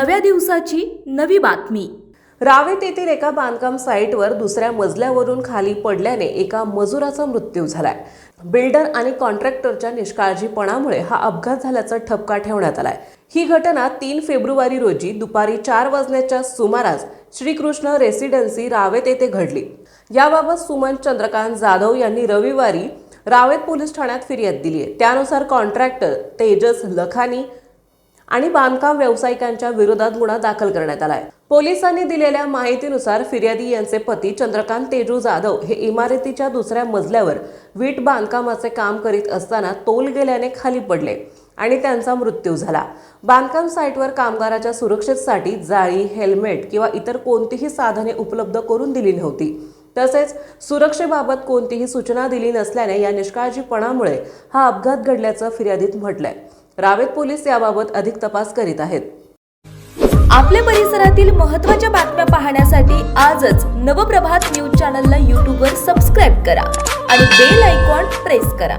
नव्या दिवसाची नवी बातमी। रावेत येथील एका बांधकाम साईटवर दुसऱ्या मजल्यावरून खाली पडल्याने एका मजुराचा मृत्यू झालाय। बिल्डर आणि कॉन्ट्रॅक्टरच्या निष्काळजीपणामुळे हा अपघात झाल्याचा ठपका ठेवण्यात आलाय। ही घटना 3 फेब्रुवारी रोजी दुपारी 4 वाजण्याच्या सुमारास श्रीकृष्ण रेसिडेन्सी रावेत येथे घडली। याबाबत सुमन चंद्रकांत जाधव यांनी रविवारी रावेत पोलीस ठाण्यात फिर्याद दिली आहे। त्यानुसार कॉन्ट्रॅक्टर तेजस लखानी आणि बांधकाम व्यावसायिकांच्या विरोधात गुन्हा दाखल करण्यात आलाय। पोलिसांनी दिलेल्या माहितीनुसार फिर्यादी यांचे पती चंद्रकांत तेजू जाधव हे इमारतीच्या दुसऱ्या मजल्यावर वीट बांधकामाचे काम करीत असताना तोल गेल्याने खाली पडले आणि त्यांचा मृत्यू झाला। बांधकाम साईटवर कामगाराच्या सुरक्षेसाठी जाळी, हेल्मेट किंवा इतर कोणतीही साधने उपलब्ध करून दिली नव्हती। तसेच सुरक्षेबाबत कोणतीही सूचना दिली नसल्याने या निष्काळजीपणामुळे हा अपघात घडल्याचं फिर्यादीत म्हटलंय। रावेत पोलीस याबाबत अधिक तपास करीत आहेत। आपल्या परिसरातील महत्त्वाच्या बातम्या पाहण्यासाठी आजच नवप्रभात न्यूज चॅनलला YouTube वर सबस्क्राइब करा आणि बेल आयकॉन प्रेस करा।